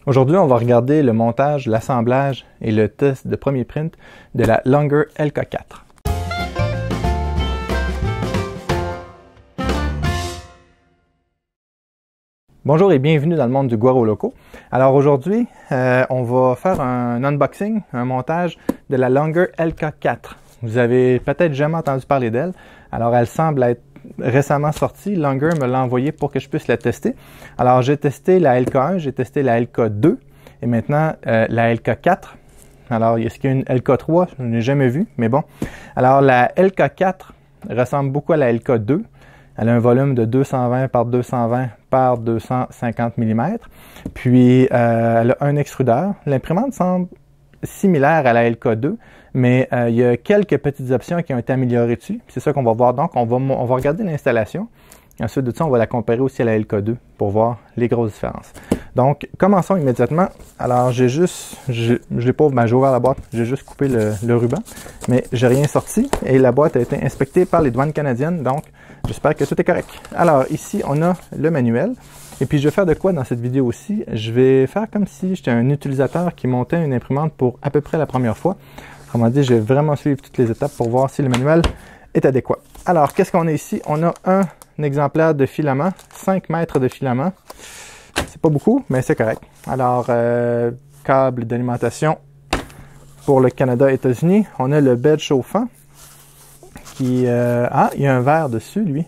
Aujourd'hui, on va regarder le montage, l'assemblage et le test de premier print de la Longer LK4. Bonjour et bienvenue dans le monde du Guaro Loco. Alors aujourd'hui, on va faire un unboxing, un montage de la Longer LK4. Vous avez peut-être jamais entendu parler d'elle. Alors elle semble être récemment sortie. Longer me l'a envoyée pour que je puisse la tester. Alors j'ai testé la LK1, j'ai testé la LK2 et maintenant la LK4. Alors est-ce qu'il y a une LK3? Je n'ai jamais vu, mais bon. Alors la LK4 ressemble beaucoup à la LK2. Elle a un volume de 220 par 220 par 250 mm. Puis, elle a un extrudeur. L'imprimante semble similaire à la LK2, mais il y a quelques petites options qui ont été améliorées dessus. C'est ça qu'on va voir. Donc, on va regarder l'installation. Ensuite de ça, on va la comparer aussi à la LK2 pour voir les grosses différences. Donc, commençons immédiatement. Alors, j'ai ouvert la boîte, j'ai juste coupé le ruban, mais j'ai rien sorti et la boîte a été inspectée par les douanes canadiennes, donc j'espère que tout est correct. Alors, ici, on a le manuel. Et puis, je vais faire de quoi dans cette vidéo aussi? Je vais faire comme si j'étais un utilisateur qui montait une imprimante pour à peu près la première fois. Autrement dit, je vais vraiment suivre toutes les étapes pour voir si le manuel est adéquat. Alors, qu'est-ce qu'on a ici? On a un exemplaire de filament, 5 mètres de filament. C'est pas beaucoup, mais c'est correct. Alors, câble d'alimentation pour le Canada et États-Unis. On a le bed chauffant qui... il y a un verre dessus, lui.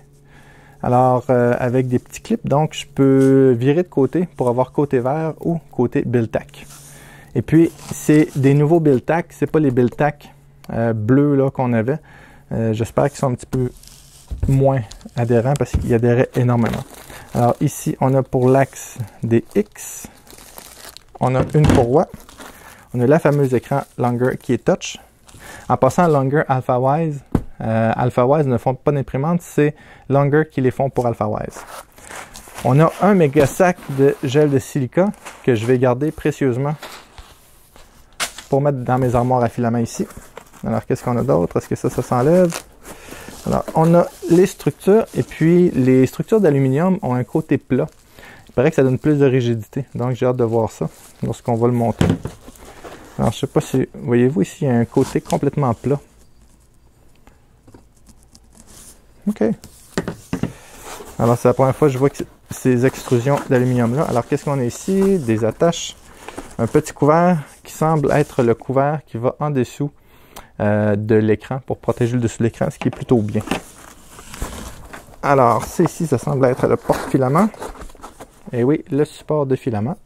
Alors, avec des petits clips, donc je peux virer de côté pour avoir côté vert ou côté Biltac. Et puis, c'est des nouveaux Biltac, c'est pas les Biltac bleus là qu'on avait. J'espère qu'ils sont un petit peu moins adhérents parce qu'ils adhéraient énormément. Alors ici, on a pour l'axe des X, on a une courroie, on a la fameuse écran Longer qui est touch. En passant, Longer AlphaWise, AlphaWise ne font pas d'imprimante, c'est Longer qui les font pour AlphaWise. On a un méga sac de gel de silica que je vais garder précieusement pour mettre dans mes armoires à filament ici. Alors, qu'est-ce qu'on a d'autre? Est-ce que ça s'enlève? Alors, on a les structures et puis les structures d'aluminium ont un côté plat. Il paraît que ça donne plus de rigidité, donc j'ai hâte de voir ça lorsqu'on va le monter. Alors, je sais pas si, voyez-vous ici, il y a un côté complètement plat. OK. Alors, c'est la première fois que je vois que ces extrusions d'aluminium-là. Alors, qu'est-ce qu'on a ici? Des attaches. Un petit couvert qui semble être le couvert qui va en dessous de l'écran pour protéger le dessous de l'écran, ce qui est plutôt bien. Alors, c'est ici, ça semble être le porte-filament. Et oui, le support de filament.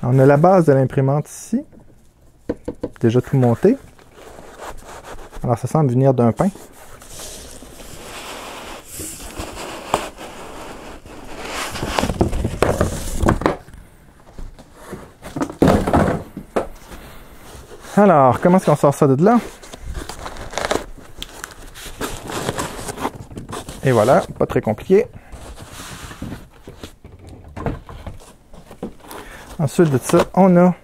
On a la base de l'imprimante ici. Déjà tout monté. Alors, ça semble venir d'un pain. Alors, comment est-ce qu'on sort ça de là? Et voilà, pas très compliqué. Ensuite de ça, on a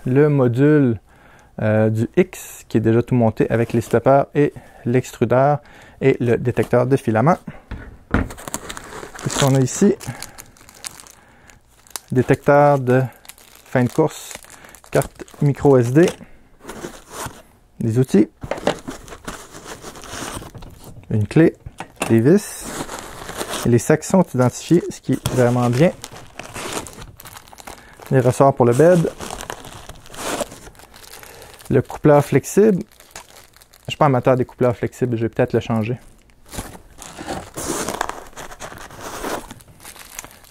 le module du X qui est déjà tout monté avec les stoppers et l'extrudeur et le détecteur de filament. Qu'est-ce qu'on a ici? Détecteur de fin de course, carte micro SD. Des outils, une clé, des vis, et les sacs sont identifiés, ce qui est vraiment bien. Les ressorts pour le bed, le coupleur flexible. Je ne suis pas amateur des coupleurs flexibles, je vais peut-être le changer.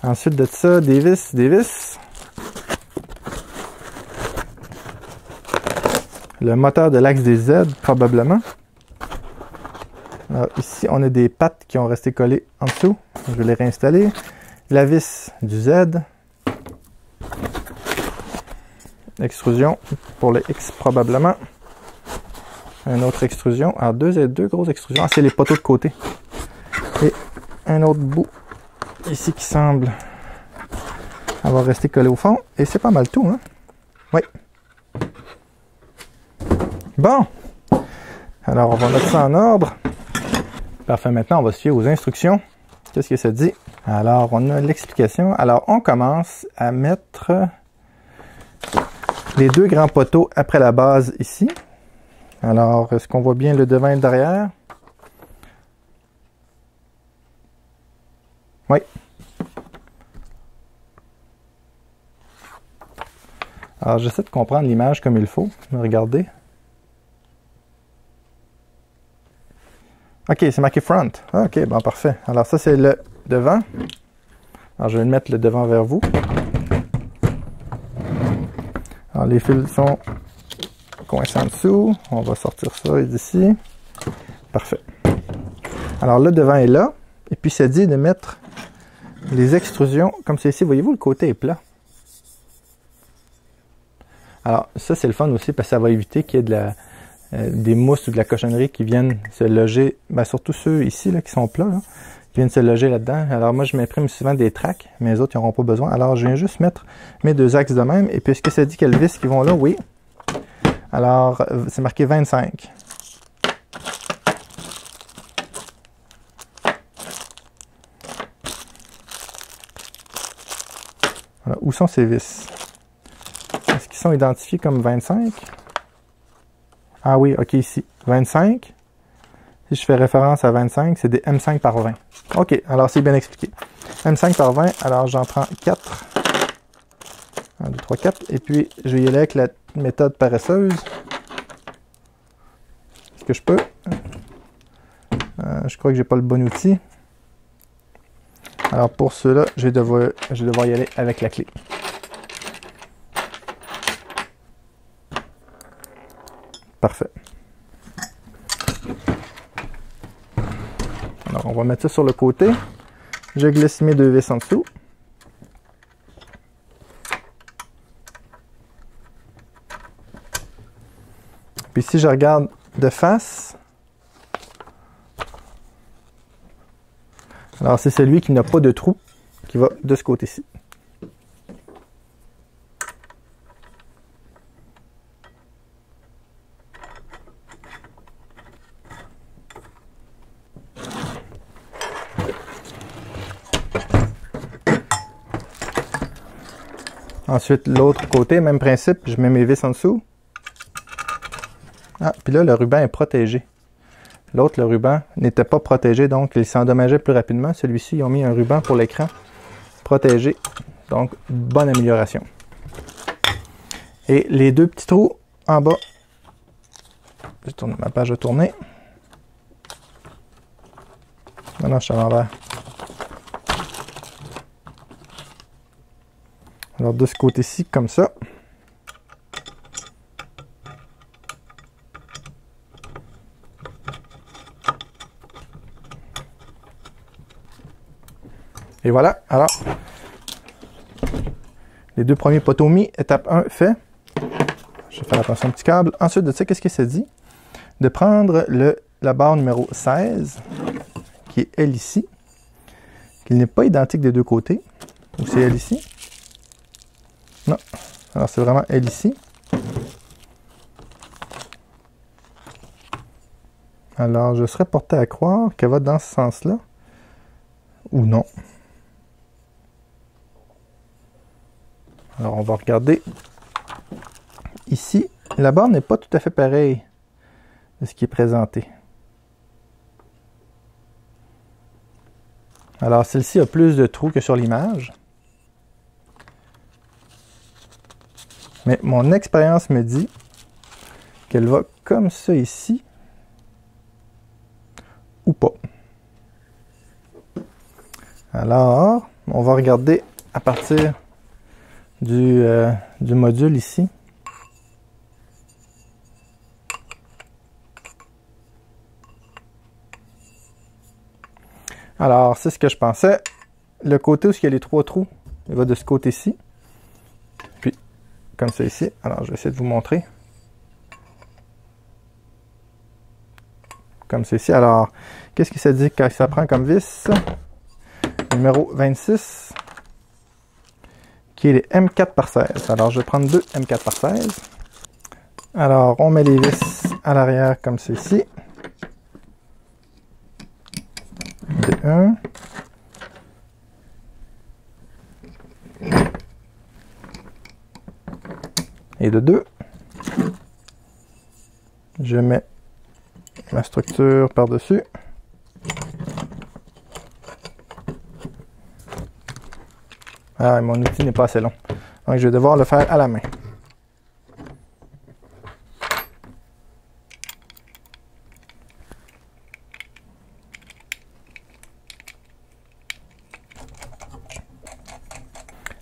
Ensuite de ça, des vis. Le moteur de l'axe des Z, probablement. Alors, ici, on a des pattes qui ont resté collées en dessous. Je vais les réinstaller. La vis du Z. Extrusion pour le X, probablement. Une autre extrusion. Alors, deux grosses extrusions. Ah, c'est les poteaux de côté. Et un autre bout ici qui semble avoir resté collé au fond. Et c'est pas mal tout, hein? Oui. Bon, alors on va mettre ça en ordre. Parfait, maintenant on va se fier aux instructions. Qu'est-ce que ça dit? Alors, on a l'explication. Alors, on commence à mettre les deux grands poteaux après la base ici. Alors, est-ce qu'on voit bien le devant et le derrière? Oui. Alors, j'essaie de comprendre l'image comme il faut. Regardez. OK, c'est marqué front. Ah, OK, bon, parfait. Alors, ça, c'est le devant. Alors, je vais mettre le devant vers vous. Alors, les fils sont coincés en dessous. On va sortir ça d'ici. Parfait. Alors, le devant est là. Et puis, ça dit de mettre les extrusions comme ceci. Voyez-vous, le côté est plat. Alors, ça, c'est le fun aussi parce que ça va éviter qu'il y ait des mousses ou de la cochonnerie qui viennent se loger. Ben, surtout ceux ici là, qui sont plats, là, qui viennent se loger là-dedans. Alors, moi, je m'imprime souvent des tracks, mais les autres, ils n'auront pas besoin. Alors, je viens juste mettre mes deux axes de même. Et puis, est-ce que ça dit quelles vis qui vont là? Oui. Alors, c'est marqué 25. Voilà. Où sont ces vis? Est-ce qu'ils sont identifiés comme 25? Ah oui, OK, ici. 25. Si je fais référence à 25, c'est des M5 par 20. OK, alors c'est bien expliqué. M5 par 20, alors j'en prends 4. 1, 2, 3, 4. Et puis, je vais y aller avec la méthode paresseuse. Est-ce que je peux? Je crois que j'ai pas le bon outil. Alors pour cela, je vais devoir y aller avec la clé. Parfait. Alors, on va mettre ça sur le côté. Je glisse mes deux vis en dessous. Puis si je regarde de face, alors c'est celui qui n'a pas de trou qui va de ce côté-ci. Ensuite, l'autre côté, même principe, je mets mes vis en dessous. Ah, puis là, le ruban est protégé. L'autre, le ruban, n'était pas protégé, donc il s'endommageait plus rapidement. Celui-ci, ils ont mis un ruban pour l'écran protégé. Donc, bonne amélioration. Et les deux petits trous en bas. Je tourne ma page à tourner. Non, je suis à l'envers. Alors, de ce côté-ci, comme ça. Et voilà. Alors, les deux premiers poteaux mis, étape 1 fait. Je vais faire attention au petit câble. Ensuite de ça, qu'est-ce que ça dit? De prendre la barre numéro 16, qui est elle ici, qui n'est pas identique des deux côtés. Ou c'est elle ici? Non. Alors, c'est vraiment elle ici. Alors, je serais porté à croire qu'elle va dans ce sens-là. Ou non. Alors, on va regarder ici. La barre n'est pas tout à fait pareille de ce qui est présenté. Alors, celle-ci a plus de trous que sur l'image. Mais mon expérience me dit qu'elle va comme ça ici. Ou pas. Alors, on va regarder à partir du module ici. Alors, c'est ce que je pensais. Le côté où il y a les trois trous, il va de ce côté-ci. Puis, comme ça ici. Alors, je vais essayer de vous montrer. Comme ceci. Alors, qu'est-ce que ça dit quand ça prend comme vis? Numéro 26, qui est les M4 par 16. Alors, je vais prendre deux M4 par 16. Alors, on met les vis à l'arrière comme ceci. de 1. Et de 2. Je mets ma structure par-dessus. Ah, mon outil n'est pas assez long. Donc, je vais devoir le faire à la main.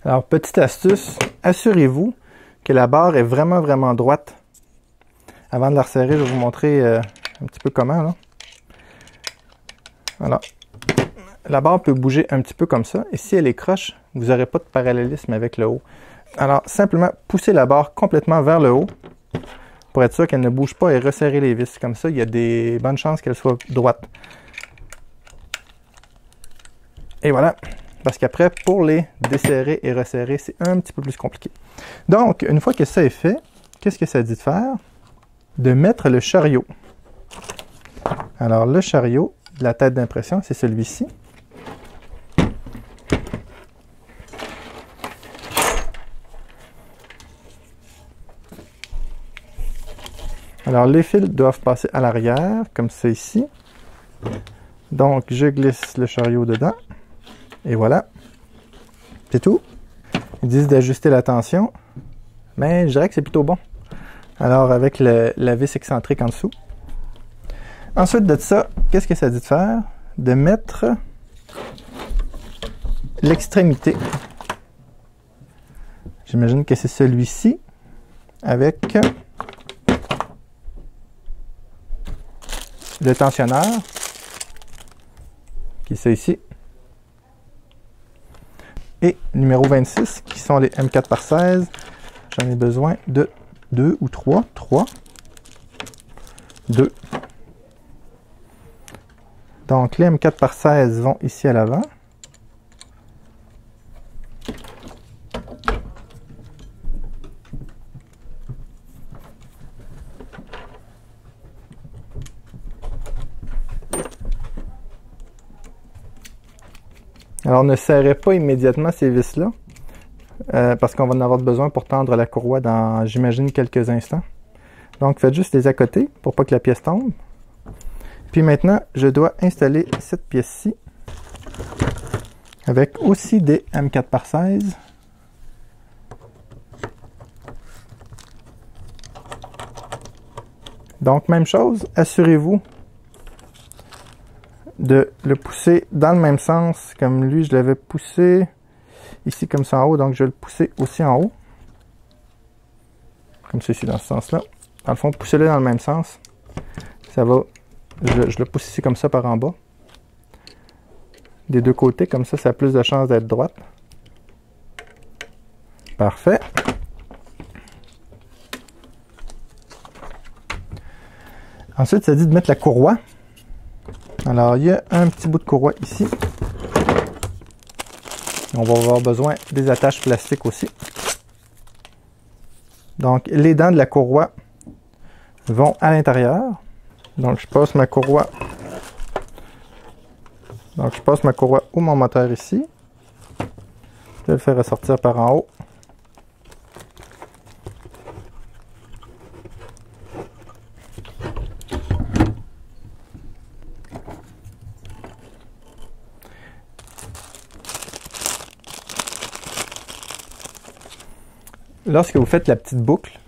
Alors, petite astuce, assurez-vous que la barre est vraiment droite. Avant de la resserrer, je vais vous montrer un petit peu comment. Là. Voilà. La barre peut bouger un petit peu comme ça. Et si elle est croche, vous n'aurez pas de parallélisme avec le haut. Alors, simplement poussez la barre complètement vers le haut pour être sûr qu'elle ne bouge pas et resserrer les vis. Comme ça, il y a des bonnes chances qu'elle soit droite. Et voilà. Parce qu'après, pour les desserrer et resserrer, c'est un petit peu plus compliqué. Donc, une fois que ça est fait, qu'est-ce que ça dit de faire? De mettre le chariot. Alors, le chariot de la tête d'impression, c'est celui-ci. Alors, les fils doivent passer à l'arrière, comme ça ici. Donc, je glisse le chariot dedans. Et voilà. C'est tout. Ils disent d'ajuster la tension. Mais je dirais que c'est plutôt bon. Alors, avec la vis excentrique en dessous. Ensuite de ça, qu'est-ce que ça dit de faire? De mettre l'extrémité. J'imagine que c'est celui-ci. Avec le tensionneur. Qui est ça ici. Et numéro 26, qui sont les M4x16. J'en ai besoin de 2 ou 3. 3. 2. Donc, les M4x16 vont ici à l'avant. Alors, ne serrez pas immédiatement ces vis-là, parce qu'on va en avoir besoin pour tendre la courroie dans, j'imagine, quelques instants. Donc, faites juste les à côté pour pas que la pièce tombe. Puis maintenant, je dois installer cette pièce-ci avec aussi des M4x16. Donc, même chose, assurez-vous de le pousser dans le même sens, comme lui, je l'avais poussé ici comme ça en haut, donc je vais le pousser aussi en haut. Comme ceci, dans ce sens-là. Dans le fond, poussez-le dans le même sens. Ça va, je le pousse ici comme ça par en bas. Des deux côtés, comme ça a plus de chances d'être droite. Parfait. Ensuite, ça dit de mettre la courroie. Alors, il y a un petit bout de courroie ici. On va avoir besoin des attaches plastiques aussi. Donc, les dents de la courroie vont à l'intérieur. Donc, je passe ma courroie. Donc, je passe ma courroie ou mon moteur ici. Je vais le faire ressortir par en haut. Lorsque vous faites la petite boucle,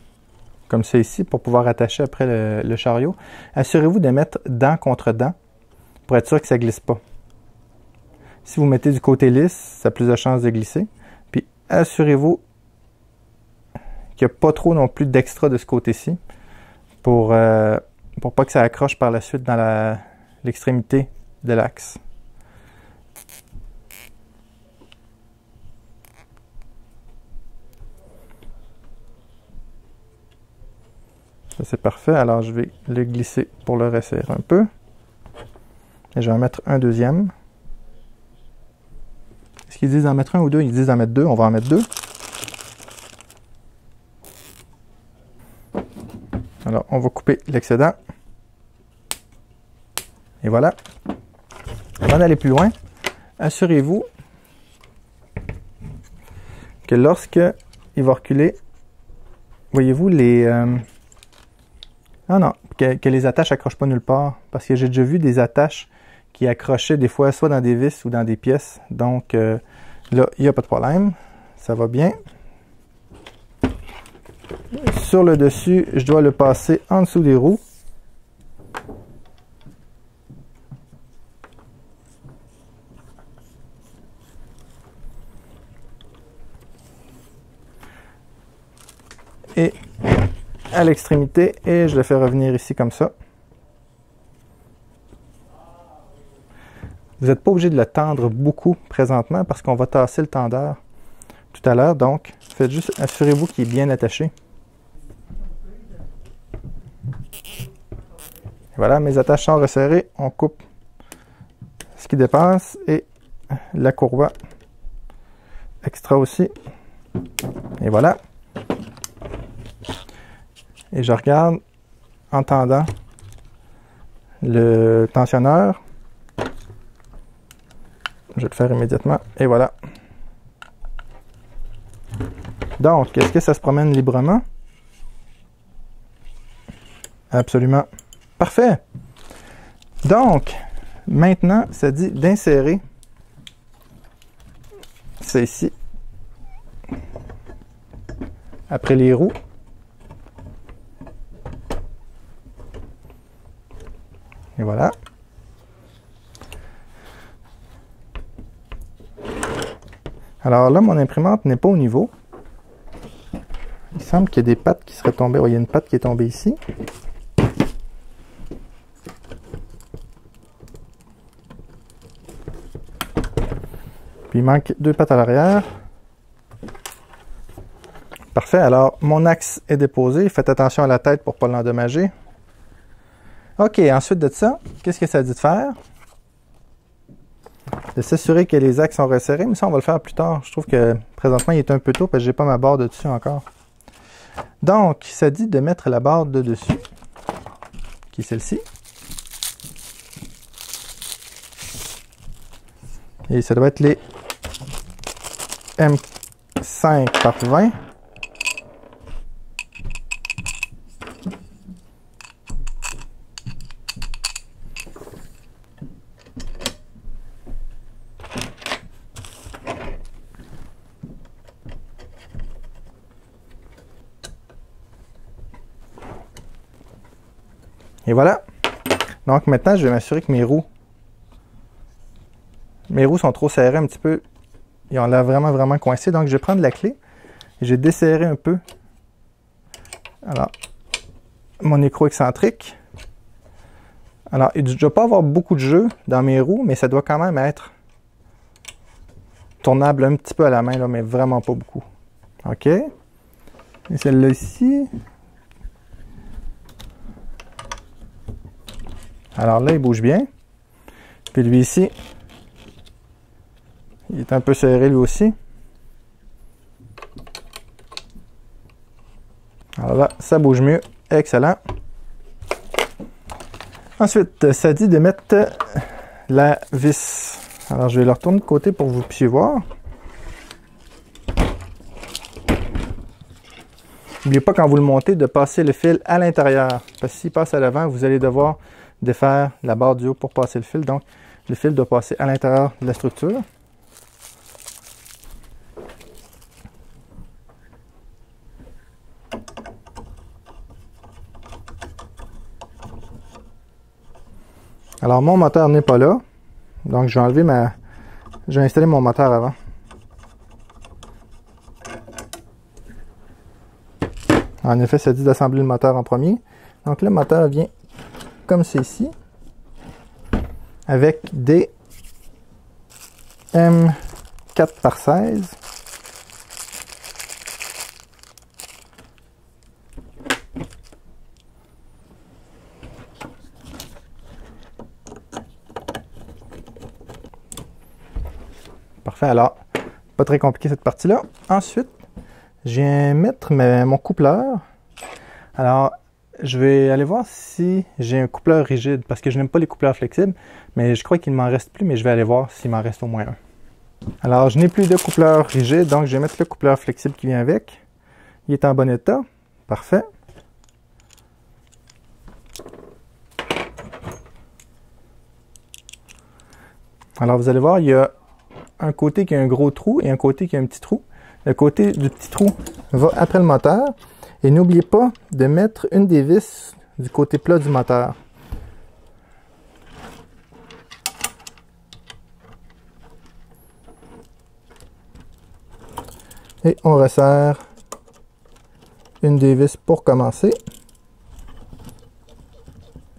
comme ça ici, pour pouvoir attacher après le chariot, assurez-vous de mettre dent contre dent pour être sûr que ça ne glisse pas. Si vous mettez du côté lisse, ça a plus de chances de glisser. Puis assurez-vous qu'il n'y a pas trop non plus d'extra de ce côté-ci pour pas que ça accroche par la suite dans l'extrémité de l'axe. Ça c'est parfait, alors je vais le glisser pour le resserrer un peu. Et je vais en mettre un deuxième. Est-ce qu'ils disent d'en mettre un ou deux? Ils disent d'en mettre deux, on va en mettre deux. Alors on va couper l'excédent. Et voilà. avant d'aller plus loin, assurez-vous que lorsque il va reculer, voyez-vous les... Ah non, que les attaches n'accrochent pas nulle part. Parce que j'ai déjà vu des attaches qui accrochaient des fois soit dans des vis ou dans des pièces. Donc là, il n'y a pas de problème. Ça va bien. Sur le dessus, je dois le passer en dessous des roues. Et à l'extrémité, et je le fais revenir ici comme ça. Vous n'êtes pas obligé de le tendre beaucoup présentement parce qu'on va tasser le tendeur tout à l'heure. Donc, faites juste, assurez-vous qu'il est bien attaché. Et voilà, mes attaches sont resserrées. On coupe ce qui dépasse et la courroie extra aussi. Et voilà. Et je regarde en tendant le tensionneur. Je vais le faire immédiatement. Et voilà. Donc, est-ce que ça se promène librement? Absolument. Parfait. Donc, maintenant, ça dit d'insérer ça ici. Après les roues. Et voilà. Alors là, mon imprimante n'est pas au niveau. Il semble qu'il y a des pattes qui seraient tombées. Oh, il y a une patte qui est tombée ici. Puis il manque 2 pattes à l'arrière. Parfait. Alors, mon axe est déposé. Faites attention à la tête pour ne pas l'endommager. OK, ensuite de ça, qu'est-ce que ça dit de faire? De s'assurer que les axes sont resserrés, mais ça, on va le faire plus tard. Je trouve que présentement, il est un peu tôt parce que je n'ai pas ma barre de dessus encore. Donc, ça dit de mettre la barre de dessus, qui est celle-ci. Et ça doit être les M5 par 20. Et voilà. Donc maintenant, je vais m'assurer que mes roues sont trop serrées un petit peu. Ils ont l'air vraiment coincés. Donc je vais prendre la clé et je vais desserrer un peu. Alors, mon écrou excentrique. Alors, il ne doit pas avoir beaucoup de jeu dans mes roues, mais ça doit quand même être tournable un petit peu à la main, là, mais vraiment pas beaucoup. OK. Et celle-là ici. Alors là, il bouge bien. Puis lui ici, il est un peu serré lui aussi. Alors là, ça bouge mieux. Excellent. Ensuite, ça dit de mettre la vis. Alors, je vais le retourner de côté pour que vous puissiez voir. N'oubliez pas quand vous le montez de passer le fil à l'intérieur. Parce que s'il passe à l'avant, vous allez devoir défaire la barre du haut pour passer le fil. Donc, le fil doit passer à l'intérieur de la structure. Alors, mon moteur n'est pas là. Donc, je vais enlever je vais installer mon moteur avant. En effet, ça dit d'assembler le moteur en premier. Donc, le moteur vient comme c'est ici, avec des M4 par 16. Parfait, alors, pas très compliqué cette partie-là. Ensuite, je viens mettre mon coupleur. Alors, je vais aller voir si j'ai un coupleur rigide, parce que je n'aime pas les coupleurs flexibles, mais je crois qu'il ne m'en reste plus, mais je vais aller voir s'il m'en reste au moins un. Alors, je n'ai plus de coupleur rigide, donc je vais mettre le coupleur flexible qui vient avec. Il est en bon état. Parfait. Alors, vous allez voir, il y a un côté qui a un gros trou et un côté qui a un petit trou. Le côté du petit trou va après le moteur. Et n'oubliez pas de mettre une des vis du côté plat du moteur. Et on resserre une des vis pour commencer.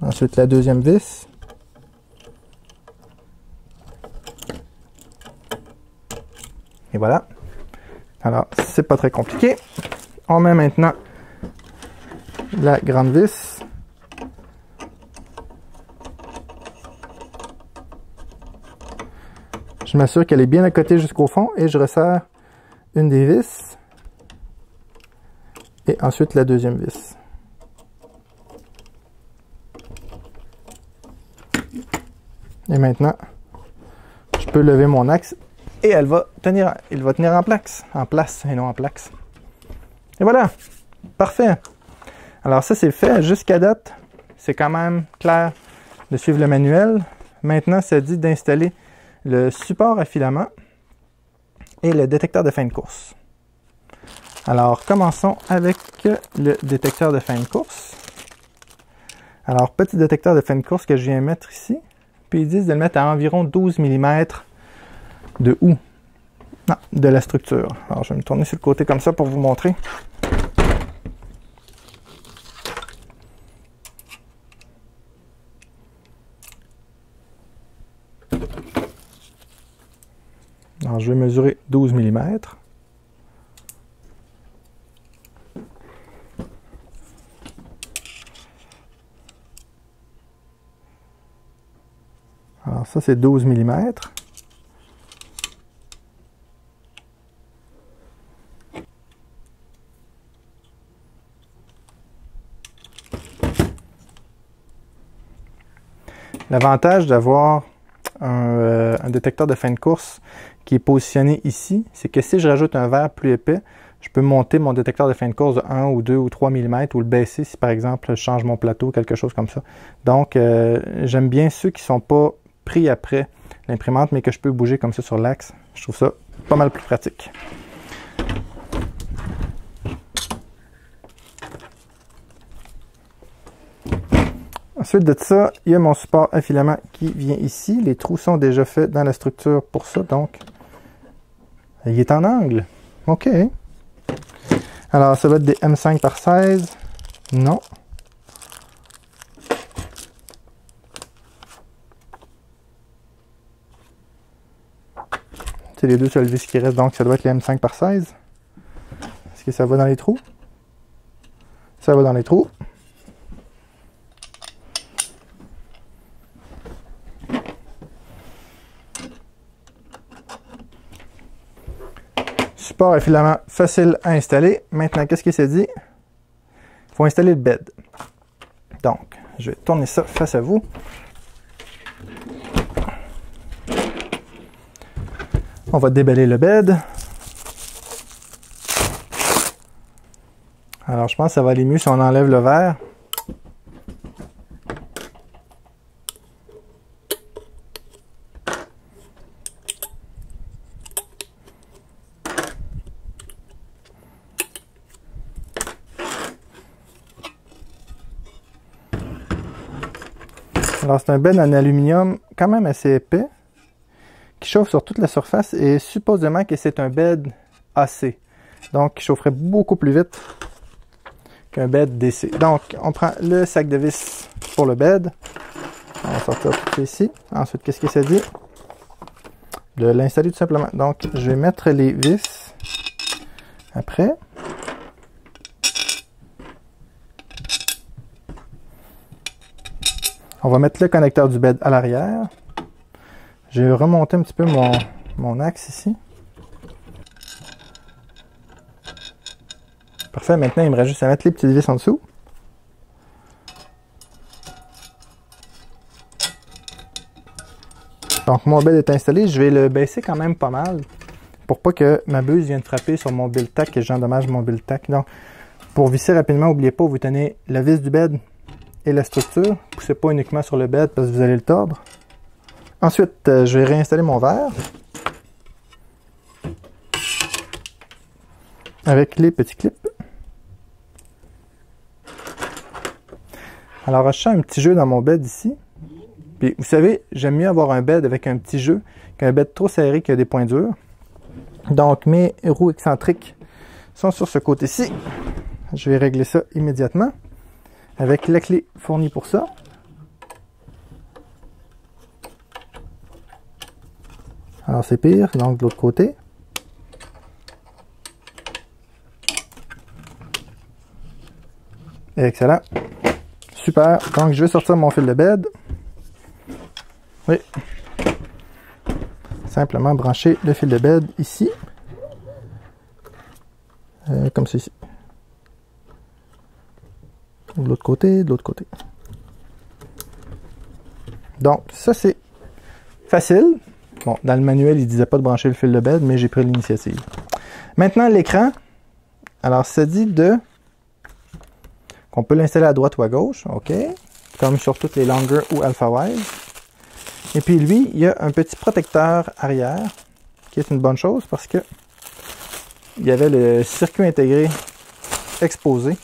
Ensuite la deuxième vis. Et voilà. Alors, c'est pas très compliqué. On met maintenant la grande vis. Je m'assure qu'elle est bien accotée jusqu'au fond et je resserre une des vis. Et ensuite la deuxième vis. Et maintenant, je peux lever mon axe et il va tenir en place et non en plaque. Et voilà, parfait. Alors ça c'est fait, jusqu'à date, c'est quand même clair de suivre le manuel. Maintenant, ça dit d'installer le support à filament et le détecteur de fin de course. Alors, commençons avec le détecteur de fin de course. Alors, petit détecteur de fin de course que je viens mettre ici. Puis ils disent de le mettre à environ 12 mm de où? Non, de la structure. Alors, je vais me tourner sur le côté comme ça pour vous montrer. Alors, je vais mesurer 12 mm. Alors, ça, c'est 12 mm. L'avantage d'avoir un détecteur de fin de course qui est positionné ici, c'est que si je rajoute un verre plus épais, je peux monter mon détecteur de fin de course de 1 ou 2 ou 3 mm ou le baisser si par exemple je change mon plateau, quelque chose comme ça. Donc j'aime bien ceux qui ne sont pas pris après l'imprimante mais que je peux bouger comme ça sur l'axe. Je trouve ça pas mal plus pratique. Ensuite de ça, il y a mon support à filament qui vient ici. Les trous sont déjà faits dans la structure pour ça, donc il est en angle. OK. Alors, ça va être des M5 par 16. Non. C'est les deux seuls vis qui restent, donc ça doit être les M5 par 16. Est-ce que ça va dans les trous? Ça va dans les trous. Support à filament facile à installer. Maintenant, qu'est-ce qu'il s'est dit? Il faut installer le bed. Donc, je vais tourner ça face à vous. On va déballer le bed. Alors, je pense que ça va aller mieux si on enlève le verre. Alors, c'est un bed en aluminium quand même assez épais, qui chauffe sur toute la surface et supposément que c'est un bed AC. Donc, qui chaufferait beaucoup plus vite qu'un bed DC. Donc, on prend le sac de vis pour le bed. On va sortir tout ça ici. Ensuite, qu'est-ce que ça dit? De l'installer tout simplement. Donc, je vais mettre les vis après. On va mettre le connecteur du bed à l'arrière. Je vais remonter un petit peu mon axe ici. Parfait, maintenant il me reste juste à mettre les petites vis en dessous. Donc mon bed est installé, je vais le baisser quand même pas mal pour pas que ma buse vienne frapper sur mon build tack et j'endommage mon build tack. Donc pour visser rapidement, n'oubliez pas, vous tenez la vis du bed et la structure. Poussez pas uniquement sur le bed parce que vous allez le tordre. Ensuite, je vais réinstaller mon verre avec les petits clips. Alors, je sens un petit jeu dans mon bed ici. Puis, vous savez, j'aime mieux avoir un bed avec un petit jeu qu'un bed trop serré qui a des points durs. Donc, mes roues excentriques sont sur ce côté-ci. Je vais régler ça immédiatement avec la clé fournie pour ça. Alors, c'est pire, donc de l'autre côté. Excellent. Super. Donc, je vais sortir mon fil de bed. Oui. Simplement brancher le fil de bed ici. Comme ceci. De l'autre côté, de l'autre côté. Donc, ça c'est facile. Bon, dans le manuel, il ne disait pas de brancher le fil de bed, mais j'ai pris l'initiative. Maintenant, l'écran. Alors, ça dit qu'on peut l'installer à droite ou à gauche. OK. Comme sur toutes les Longer ou AlphaWise. Et puis lui, il y a un petit protecteur arrière, qui est une bonne chose parce que il y avait le circuit intégré exposé.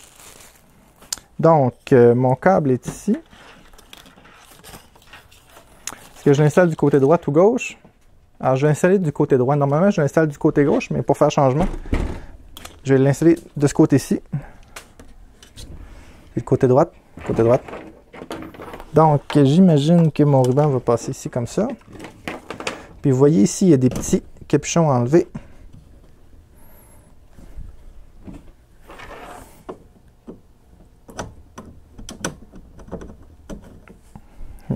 Donc, mon câble est ici. Est-ce que je l'installe du côté droit ou gauche? Alors, je vais l'installer du côté droit. Normalement, je l'installe du côté gauche, mais pour faire changement, je vais l'installer de ce côté-ci. Et le côté droit, côté droit. Donc, j'imagine que mon ruban va passer ici comme ça. Puis, vous voyez ici, il y a des petits capuchons à enlever.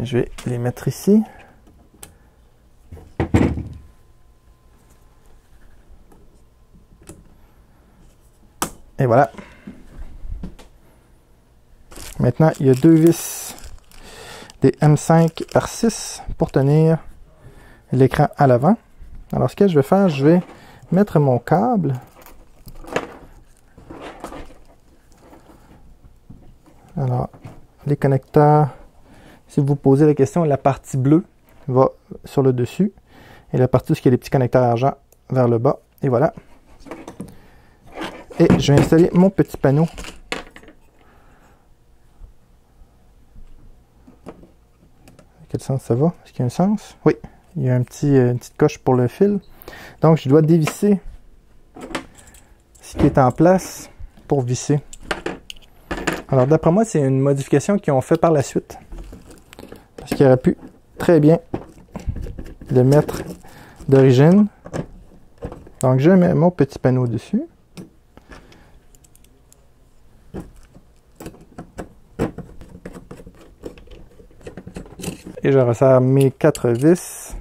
Je vais les mettre ici. Et voilà. Maintenant, il y a deux vis des M5/6 pour tenir l'écran à l'avant. Alors, ce que je vais faire, je vais mettre mon câble alors les connecteurs, si vous posez la question, la partie bleue va sur le dessus et la partie où il y a les petits connecteurs argent vers le bas. Et voilà. Et je vais installer mon petit panneau. Quel sens ça va? Est-ce qu'il y a un sens? Oui, il y a une petite coche pour le fil. Donc, je dois dévisser ce qui est en place pour visser. Alors, d'après moi, c'est une modification qu'ils ont fait par la suite. Parce qu'il aurait pu très bien le mettre d'origine. Donc, je mets mon petit panneau dessus. Et je resserre mes 4 vis.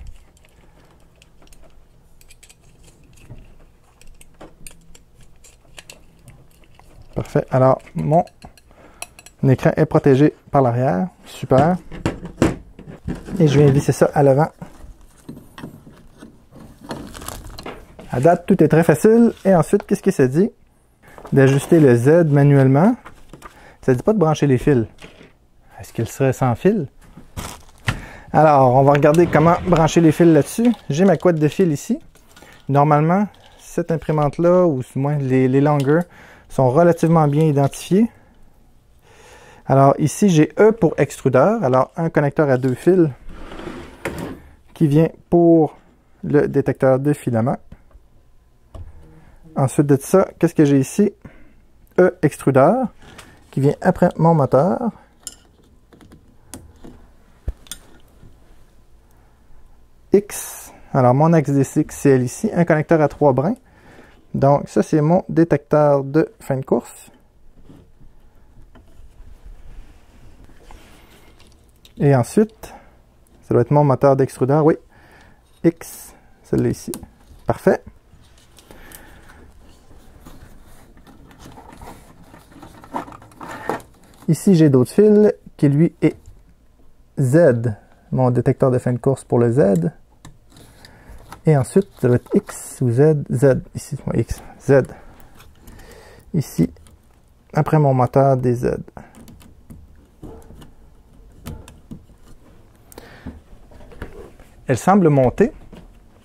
Parfait. Alors, mon écran est protégé par l'arrière. Super. Et je viens visser ça à l'avant. À date, tout est très facile. Et ensuite, qu'est-ce que ça dit? D'ajuster le Z manuellement. Ça ne dit pas de brancher les fils. Est-ce qu'il serait sans fil? Alors, on va regarder comment brancher les fils là-dessus. J'ai ma couette de fil ici. Normalement, cette imprimante-là, ou du moins les Longer, sont relativement bien identifiés. Alors, ici, j'ai E pour extrudeur. Alors, un connecteur à 2 fils qui vient pour le détecteur de filament. Ensuite de ça, qu'est-ce que j'ai ici? E extrudeur qui vient après mon moteur. X. Alors, mon axe DCL ici, un connecteur à 3 brins. Donc, ça, c'est mon détecteur de fin de course. Et ensuite, ça doit être mon moteur d'extrudeur, oui. X, celui-là ici. Parfait. Ici, j'ai d'autres fils qui, lui, est Z. Mon détecteur de fin de course pour le Z. Et ensuite, ça va être X ou Z, Z, ici, X, Z. Ici, après mon moteur, des Z. Elle semble monter.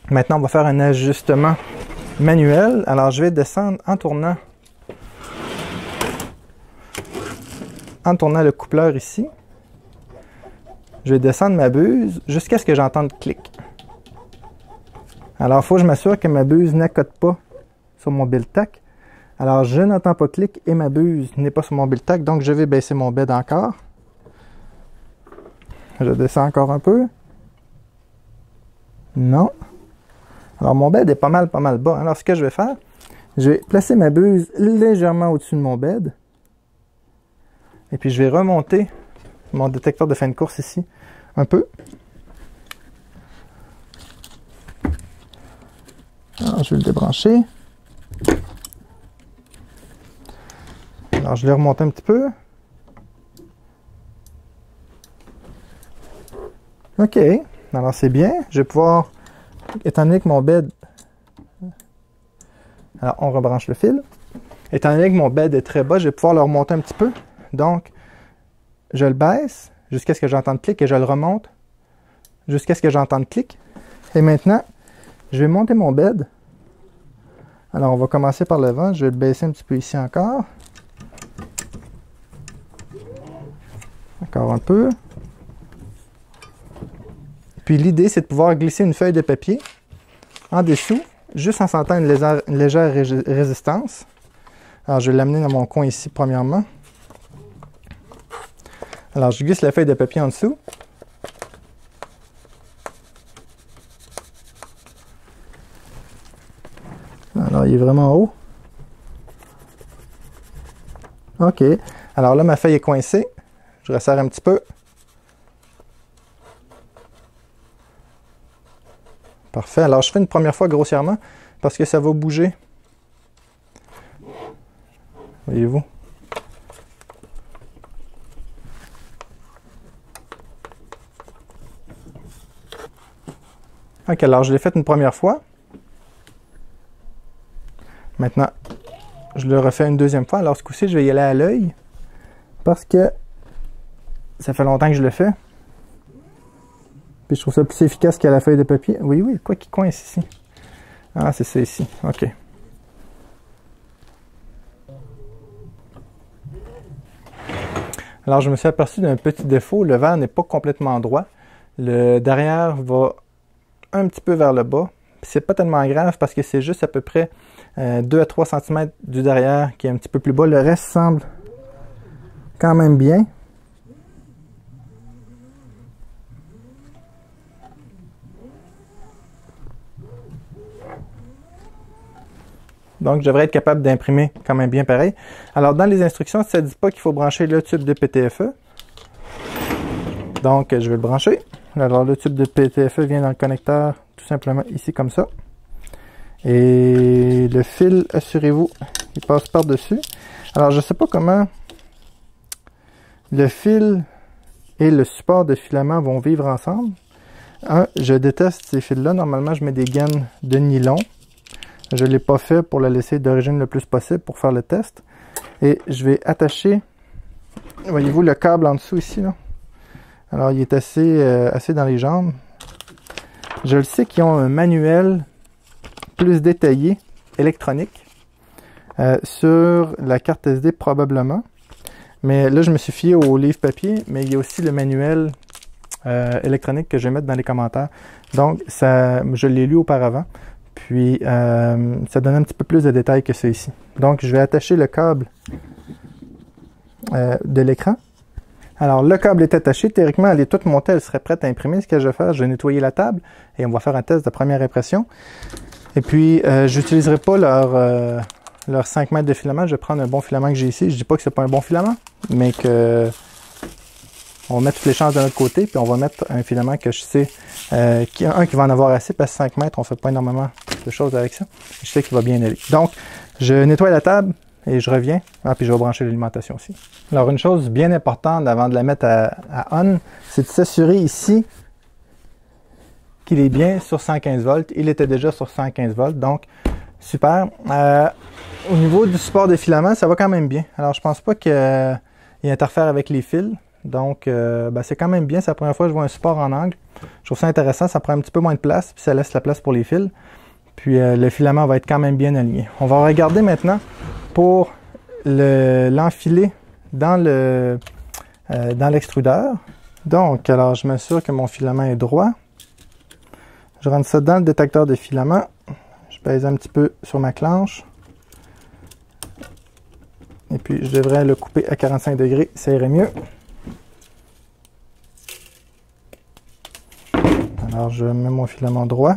Maintenant, on va faire un ajustement manuel. Alors, je vais descendre en tournant le coupleur ici. Je vais descendre ma buse jusqu'à ce que j'entende clic. Alors, il faut que je m'assure que ma buse n'accote pas sur mon build-tac. Alors, je n'entends pas clic et ma buse n'est pas sur mon build-tac, donc je vais baisser mon bed encore. Je descends encore un peu. Non. Alors, mon bed est pas mal bas. Alors, ce que je vais faire, je vais placer ma buse légèrement au-dessus de mon bed. Et puis, je vais remonter mon détecteur de fin de course ici un peu. Alors, je vais le débrancher. Alors, je vais remonter un petit peu. OK. Alors, c'est bien. Je vais pouvoir, étant donné que mon bed... Alors, on rebranche le fil. Étant donné que mon bed est très bas, je vais pouvoir le remonter un petit peu. Donc, je le baisse jusqu'à ce que j'entende clic et je le remonte jusqu'à ce que j'entende clic. Et maintenant, je vais monter mon bed. Alors, on va commencer par le vent. Je vais le baisser un petit peu ici encore. Encore un peu. Puis l'idée, c'est de pouvoir glisser une feuille de papier en dessous, juste en sentant une légère résistance. Alors, je vais l'amener dans mon coin ici, premièrement. Alors, je glisse la feuille de papier en dessous. Alors, il est vraiment haut. OK. Alors là, ma feuille est coincée. Je resserre un petit peu. Parfait. Alors, je fais une première fois grossièrement parce que ça va bouger. Voyez-vous? OK, alors je l'ai fait une première fois. Maintenant, je le refais une deuxième fois. Alors, ce coup-ci, je vais y aller à l'œil parce que ça fait longtemps que je le fais. Puis je trouve ça plus efficace qu'à la feuille de papier. Oui, quoi qui coince ici? Ah, c'est ça ici. OK. Alors, je me suis aperçu d'un petit défaut. Le verre n'est pas complètement droit. Le derrière va un petit peu vers le bas. C'est pas tellement grave parce que c'est juste à peu près 2 à 3 cm du derrière qui est un petit peu plus bas. Le reste semble quand même bien. Donc, je devrais être capable d'imprimer quand même bien pareil. Alors, dans les instructions, ça ne dit pas qu'il faut brancher le tube de PTFE. Donc, je vais le brancher. Alors, le tube de PTFE vient dans le connecteur tout simplement ici comme ça. Et le fil, assurez-vous, il passe par-dessus. Alors, je ne sais pas comment le fil et le support de filament vont vivre ensemble. Je déteste ces fils-là. Normalement, je mets des gaines de nylon. Je ne l'ai pas fait pour la laisser d'origine le plus possible pour faire le test. Et je vais attacher, voyez-vous, le câble en dessous ici, là. Alors, il est assez dans les jambes. Je le sais qu'ils ont un manuel plus détaillé, électronique, sur la carte SD probablement. Mais là, je me suis fié au livre papier, mais il y a aussi le manuel électronique que je vais mettre dans les commentaires. Donc, je l'ai lu auparavant. Puis, ça donne un petit peu plus de détails que ça ici. Donc, je vais attacher le câble de l'écran. Alors, le câble est attaché. Théoriquement, elle est toute montée. Elle serait prête à imprimer. Ce que je vais faire, je vais nettoyer la table et on va faire un test de première impression. Et puis, j'utiliserai pas leur 5 mètres de filament. Je vais prendre un bon filament que j'ai ici. Je dis pas que c'est pas un bon filament, mais que on va mettre toutes les chances de notre côté, puis on va mettre un filament que je sais qui va en avoir assez, parce que 5 mètres, on fait pas énormément de choses avec ça. Je sais qu'il va bien aller. Donc, je nettoie la table et je reviens. Ah, puis je vais brancher l'alimentation aussi. Alors, une chose bien importante avant de la mettre à on, c'est de s'assurer ici qu'il est bien sur 115 volts. Il était déjà sur 115 volts, donc super. Au niveau du support des filaments, ça va quand même bien. Alors, je pense pas qu'il interfère avec les fils. Donc, c'est quand même bien. C'est la première fois que je vois un support en angle. Je trouve ça intéressant. Ça prend un petit peu moins de place, puis ça laisse la place pour les fils. Puis, le filament va être quand même bien aligné. On va regarder maintenant pour l'enfiler dans l'extrudeur. Donc, alors, je m'assure que mon filament est droit. Je rentre ça dans le détecteur de filament. Je pèse un petit peu sur ma clenche. Et puis, je devrais le couper à 45 degrés. Ça irait mieux. Alors, je mets mon filament droit.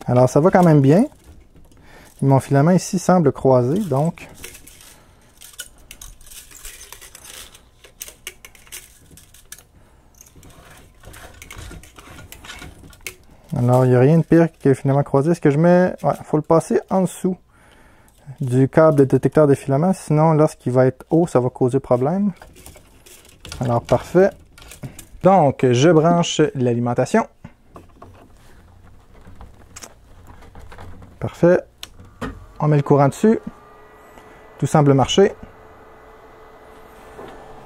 Alors, ça va quand même bien. Mon filament ici semble croisé, donc... Alors, il n'y a rien de pire que le filament croisé. Est-ce que je mets... Ouais, il faut le passer en dessous du câble de détecteur de filament. Sinon, lorsqu'il va être haut, ça va causer problème. Alors, parfait. Donc, je branche l'alimentation. Parfait. On met le courant dessus. Tout semble marcher.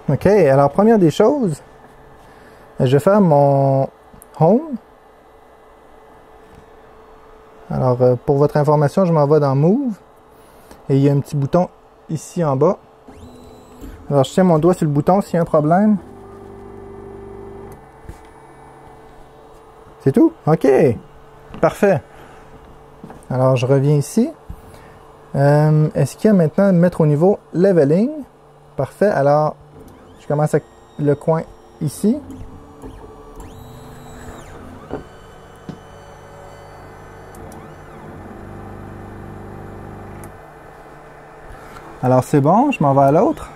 OK. Alors, première des choses, je vais faire mon home. Alors, pour votre information, je m'en vais dans Move. Et il y a un petit bouton ici en bas. Alors, je tiens mon doigt sur le bouton s'il y a un problème. C'est tout? OK. Parfait. Alors, je reviens ici. Est-ce qu'il y a maintenant à mettre au niveau leveling? Parfait. Alors, je commence avec le coin ici. Alors, c'est bon. Je m'en vais à l'autre.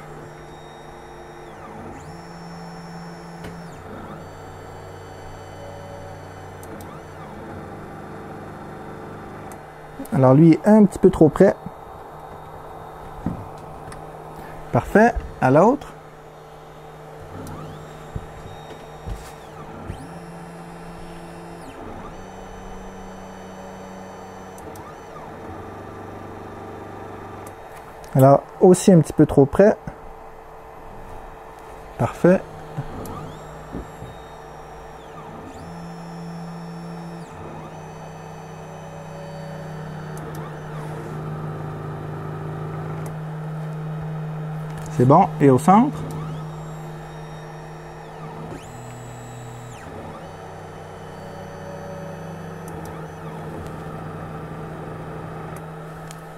Alors, lui est un petit peu trop près. Parfait. À l'autre. Alors, aussi un petit peu trop près. Parfait. C'est bon. Et au centre?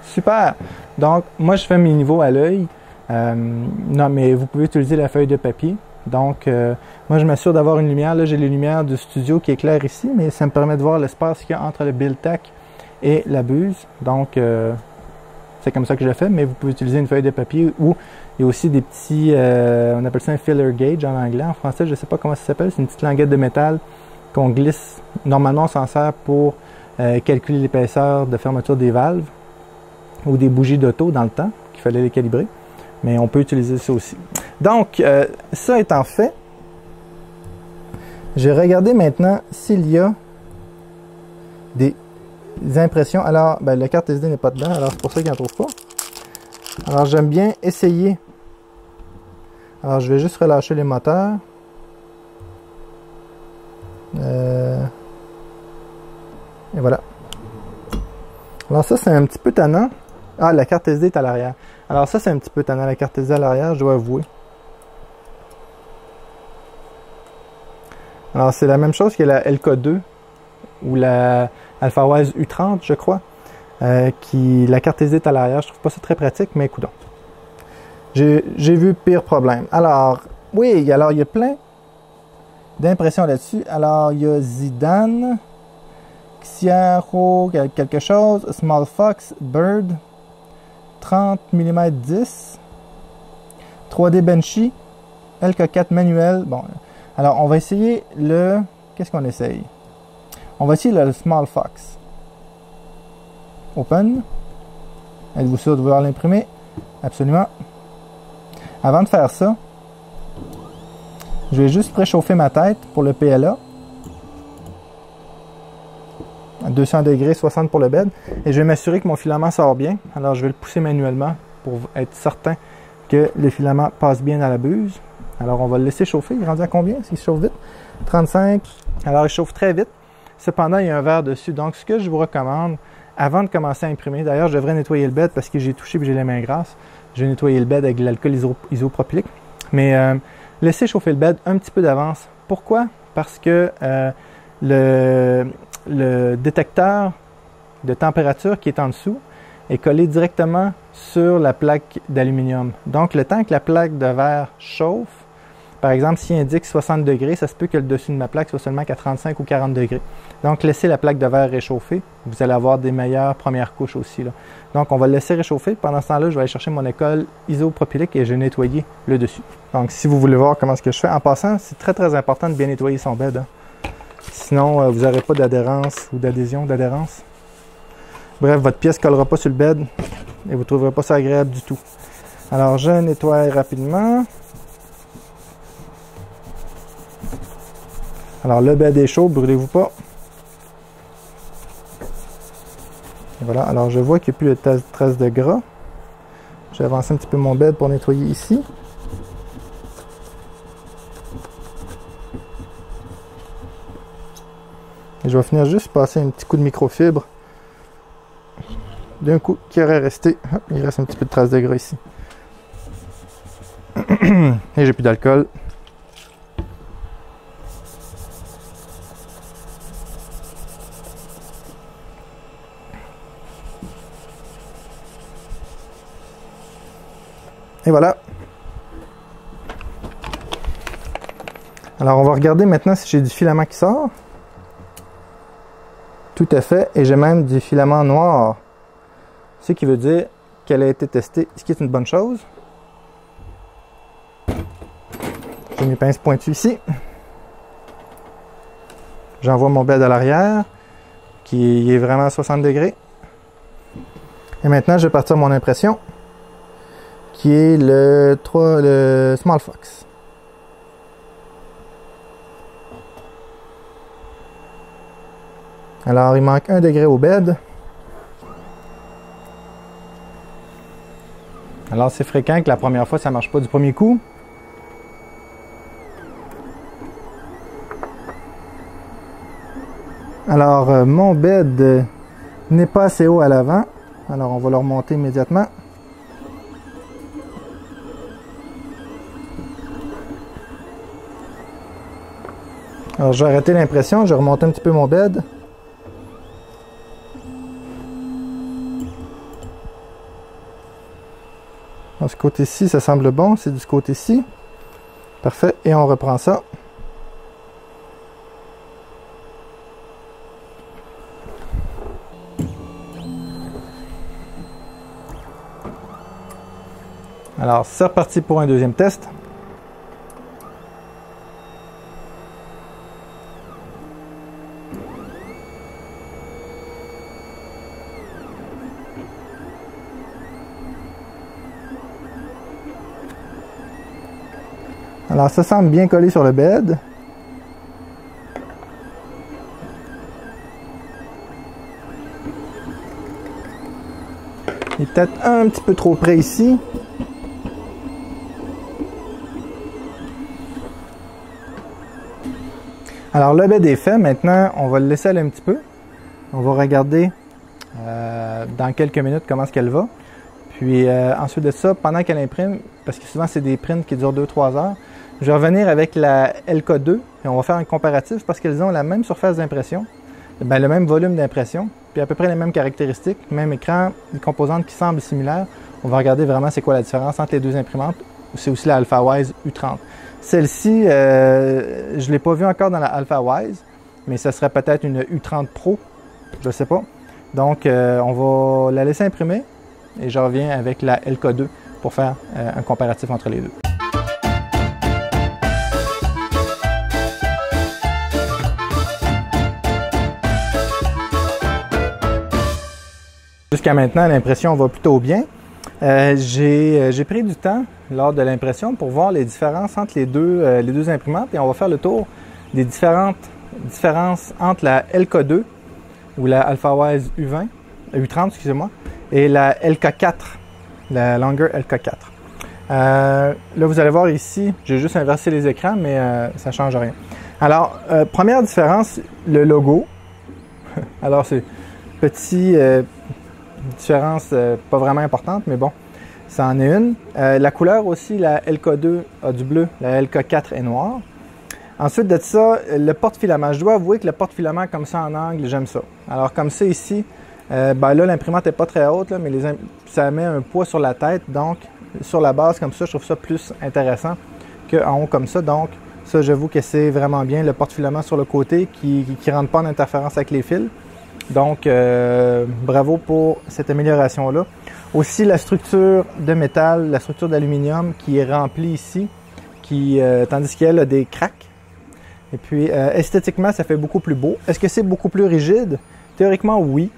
Super! Donc, moi, je fais mes niveaux à l'œil. Non, mais vous pouvez utiliser la feuille de papier. Donc, moi, je m'assure d'avoir une lumière. Là, j'ai les lumières du studio qui éclairent ici, mais ça me permet de voir l'espace qu'il y a entre le BuildTak et la buse. Donc, c'est comme ça que je le fais, mais vous pouvez utiliser une feuille de papier ou il y a aussi des petits, on appelle ça un filler gauge en anglais. En français, je ne sais pas comment ça s'appelle. C'est une petite languette de métal qu'on glisse. Normalement, on s'en sert pour calculer l'épaisseur de fermeture des valves ou des bougies d'auto dans le temps, qu'il fallait les calibrer. Mais on peut utiliser ça aussi. Donc, ça étant fait, je vais regarder maintenant s'il y a des impressions. Alors, la carte SD n'est pas dedans, alors c'est pour ça qu'il n'en trouve pas. Alors, j'aime bien essayer. Alors, je vais juste relâcher les moteurs. Et voilà. Alors, ça, c'est un petit peu tannant. Ah, la carte SD est à l'arrière. Alors, ça, c'est un petit peu tannant, la carte SD à l'arrière, je dois avouer. Alors, c'est la même chose que la LK2 ou la AlphaWise U30, je crois. La carte SD est à l'arrière. Je trouve pas ça très pratique, mais écoutons. J'ai vu pire problème. Alors, oui, alors il y a plein d'impressions là-dessus. Alors, il y a Zidane, Xiaoho, quelque chose, Small Fox, Bird, 30 mm 10, 3D Benchy, LK4 manuel. Bon, alors on va essayer le... Qu'est-ce qu'on essaye? On va essayer le Small Fox. Open. Êtes-vous sûr de vouloir l'imprimer? Absolument. Avant de faire ça, Je vais juste préchauffer ma tête pour le PLA. À 200 degrés, 60 pour le bed. Et je vais m'assurer que mon filament sort bien. Alors je vais le pousser manuellement pour être certain que le filament passe bien dans la buse. Alors on va le laisser chauffer. Il est rendu à combien? S'il chauffe vite? 35. Alors il chauffe très vite. Cependant, il y a un verre dessus. Donc ce que je vous recommande, avant de commencer à imprimer, d'ailleurs je devrais nettoyer le bed parce que j'ai touché et j'ai les mains grasses. Je vais nettoyer le bed avec de l'alcool isopropylique. Mais laissez chauffer le bed un petit peu d'avance. Pourquoi? Parce que le détecteur de température qui est en dessous est collé directement sur la plaque d'aluminium. Donc, le temps que la plaque de verre chauffe, par exemple, s'il indique 60 degrés, ça se peut que le dessus de ma plaque soit seulement qu'à 35 ou 40 degrés. Donc, laissez la plaque de verre réchauffer. Vous allez avoir des meilleures premières couches aussi, là. Donc, on va le laisser réchauffer. Pendant ce temps-là, je vais aller chercher mon alcool isopropylique et je vais nettoyer le dessus. Donc, si vous voulez voir comment ce que je fais, en passant, c'est très, très important de bien nettoyer son bed, hein. Sinon, vous n'aurez pas d'adhérence ou d'adhérence. Bref, votre pièce ne collera pas sur le bed et vous ne trouverez pas ça agréable du tout. Alors, je nettoie rapidement. Alors, le bed est chaud, brûlez-vous pas. Et voilà, alors je vois qu'il n'y a plus de traces de gras. Je vais avancer un petit peu mon bed pour nettoyer ici. Et je vais finir juste passer un petit coup de microfibre. D'un coup, qui aurait resté. Hop, il reste un petit peu de traces de gras ici. Et j'ai plus d'alcool. Et voilà. Alors, on va regarder maintenant si j'ai du filament qui sort. Tout à fait. Et j'ai même du filament noir. Ce qui veut dire qu'elle a été testée, ce qui est une bonne chose. J'ai mes pinces pointues ici. J'envoie mon bed à l'arrière, qui est vraiment à 60 degrés. Et maintenant, je vais partir mon impression, qui est le Small Fox. Alors, il manque 1 degré au bed. Alors, c'est fréquent que la première fois, ça ne marche pas du premier coup. Alors, mon bed n'est pas assez haut à l'avant. Alors, on va le remonter immédiatement. Alors, je vais arrêter l'impression. Je vais remonter un petit peu mon bed. De ce côté-ci, ça semble bon. C'est de ce côté-ci. Parfait. Et on reprend ça. Alors, c'est reparti pour un deuxième test. Alors, ça semble bien collé sur le bed. Il est peut-être un petit peu trop près ici. Alors, le bed est fait. Maintenant, on va le laisser aller un petit peu. On va regarder dans quelques minutes comment est-ce qu'elle va. Puis, ensuite de ça, pendant qu'elle imprime, parce que souvent, c'est des prints qui durent 2-3 heures, je vais revenir avec la LK2 et on va faire un comparatif parce qu'elles ont la même surface d'impression, ben, le même volume d'impression, puis à peu près les mêmes caractéristiques, même écran, des composantes qui semblent similaires. On va regarder vraiment c'est quoi la différence entre les deux imprimantes. C'est aussi la AlphaWise U30. Celle-ci, je ne l'ai pas vue encore dans la AlphaWise, mais ce serait peut-être une U30 Pro, je ne sais pas. Donc, on va la laisser imprimer et je reviens avec la LK2 pour faire un comparatif entre les deux. Jusqu'à maintenant, l'impression va plutôt bien. J'ai pris du temps lors de l'impression pour voir les différences entre les deux imprimantes et on va faire le tour des différences entre la LK2 ou la AlphaWise U30, excusez-moi, et la LK4, la Longer LK4. Là, vous allez voir ici, j'ai juste inversé les écrans, mais ça ne change rien. Alors, première différence, le logo. Alors, c'est petite différence pas vraiment importante, mais bon, ça en est une. La couleur aussi, la LK2 a du bleu, la LK4 est noire. Ensuite de ça, le porte-filament. Je dois avouer que le porte-filament comme ça en angle, j'aime ça. Alors comme ça ici, là l'imprimante n'est pas très haute, là, mais ça met un poids sur la tête, donc sur la base comme ça, je trouve ça plus intéressant qu'en haut comme ça. Donc ça, j'avoue que c'est vraiment bien. Le porte-filament sur le côté qui ne rentre pas en interférence avec les fils. Donc bravo pour cette amélioration-là. Aussi la structure de métal, la structure d'aluminium qui est remplie ici, tandis qu'elle a des cracks. Et puis, esthétiquement, ça fait beaucoup plus beau. Est-ce que c'est beaucoup plus rigide? Théoriquement, oui.